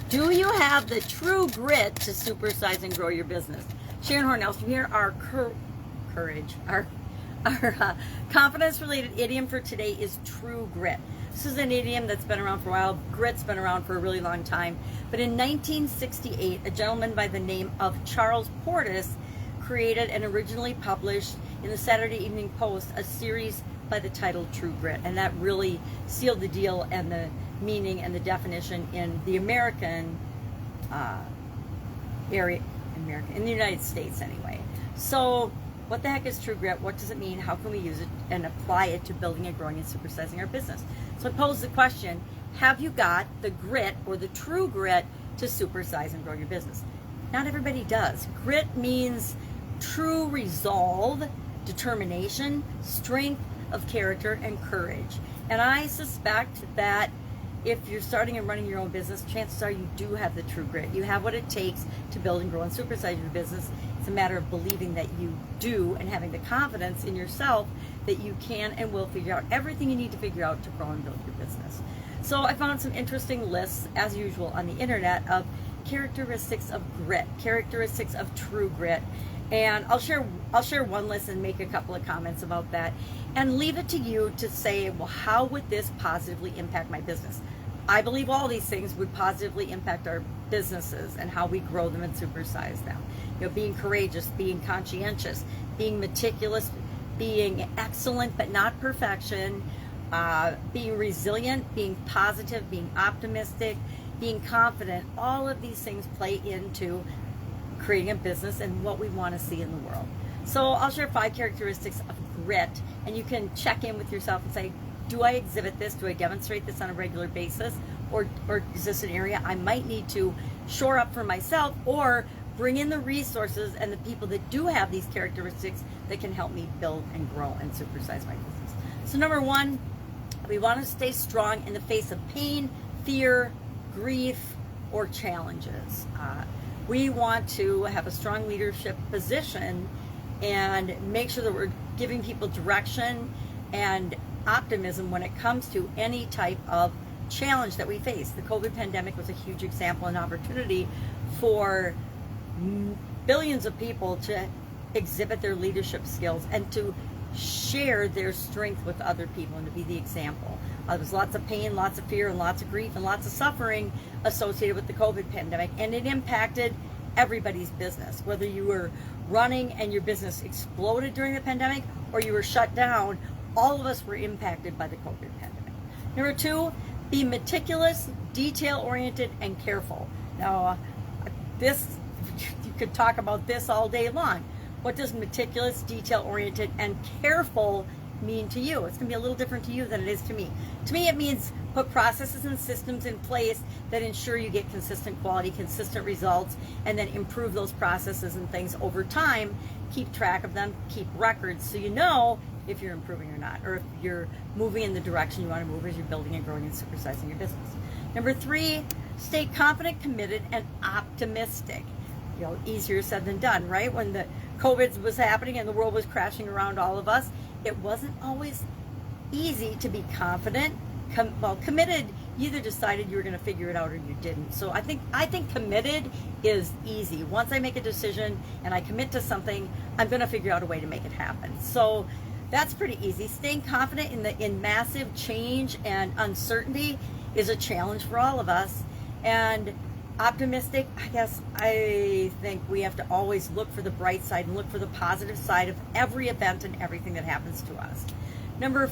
Do you have the true grit to supersize and grow your business? Sharon Horne-Ellstrom here. Our confidence-related idiom for today is true grit. This is an idiom that's been around for a while. Grit's been around for a really long time. But in 1968, a gentleman by the name of Charles Portis created and originally published in the Saturday Evening Post a series by the title True Grit. And that really sealed the deal and the meaning and the definition in the American area, in the United States anyway. So what the heck is true grit? What does it mean? How can we use it and apply it to building and growing and supersizing our business? So I pose the question, have you got the grit or the true grit to supersize and grow your business? Not everybody does. Grit means true resolve, determination, strength of character, and courage. And I suspect that if you're starting and running your own business, chances are you do have the true grit. You have what it takes to build and grow and supersize your business. It's a matter of believing that you do and having the confidence in yourself that you can and will figure out everything you need to figure out to grow and build your business. So I found some interesting lists, as usual, on the internet of characteristics of grit, characteristics of true grit. And I'll share one list and make a couple of comments about that and leave it to you to say, well, how would this positively impact my business? I believe all these things would positively impact our businesses and how we grow them and supersize them. You know, being courageous, being conscientious, being meticulous, being excellent but not perfection, being resilient, being positive, being optimistic, being confident. All of these things play into creating a business and what we want to see in the world. So I'll share 5 characteristics of grit, and you can check in with yourself and say, do I exhibit this? Do I demonstrate this on a regular basis? Or is this an area I might need to shore up for myself or bring in the resources and the people that do have these characteristics that can help me build and grow and supersize my business? So number 1, we want to stay strong in the face of pain, fear, grief, or challenges. We want to have a strong leadership position and make sure that we're giving people direction and optimism when it comes to any type of challenge that we face. The COVID pandemic was a huge example and opportunity for billions of people to exhibit their leadership skills and to share their strength with other people and to be the example. There was lots of pain, lots of fear, and lots of grief, and lots of suffering associated with the COVID pandemic, and it impacted everybody's business. Whether you were running and your business exploded during the pandemic or you were shut down, all of us were impacted by the COVID pandemic. Number 2, be meticulous, detail-oriented, and careful. Now, this, you could talk about this all day long. What does meticulous, detail-oriented, and careful mean to you? It's going to be a little different to you than it is to me. To me, it means put processes and systems in place that ensure you get consistent quality, consistent results, and then improve those processes and things over time. Keep track of them, keep records so you know if you're improving or not, or if you're moving in the direction you want to move as you're building and growing and supersizing your business. Number 3, stay confident, committed, and optimistic. You know, easier said than done, right? When the COVID was happening and the world was crashing around all of us, it wasn't always easy to be confident, committed. You either decided you were going to figure it out or you didn't. So I think committed is easy. Once I make a decision and I commit to something, I'm going to figure out a way to make it happen. So that's pretty easy. Staying confident in massive change and uncertainty is a challenge for all of us. And optimistic, I think we have to always look for the bright side and look for the positive side of every event and everything that happens to us. Number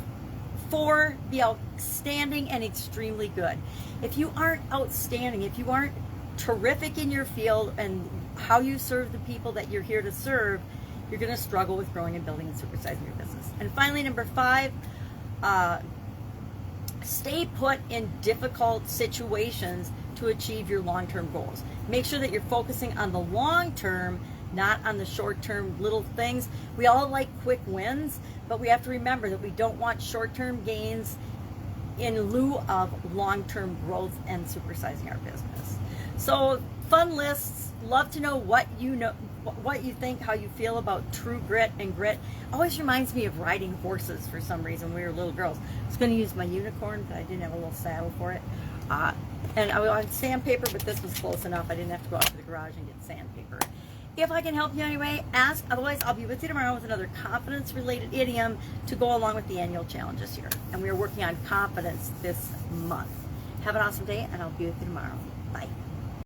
4, be outstanding and extremely good. If you aren't outstanding, if you aren't terrific in your field and how you serve the people that you're here to serve, you're going to struggle with growing and building and supersizing your business. And finally, number 5, stay put in difficult situations to achieve your long-term goals. Make sure that you're focusing on the long-term, not on the short-term little things. We all like quick wins, but we have to remember that we don't want short-term gains in lieu of long-term growth and supersizing our business. So fun lists. Love to know what you think, how you feel about true grit and grit. Always reminds me of riding horses for some reason when we were little girls. I was going to use my unicorn, but I didn't have a little saddle for it. And I want sandpaper, but this was close enough. I didn't have to go out to the garage and get sandpaper. If I can help you anyway, ask. Otherwise, I'll be with you tomorrow with another confidence-related idiom to go along with the annual challenges here. And we are working on confidence this month. Have an awesome day, and I'll be with you tomorrow. Bye.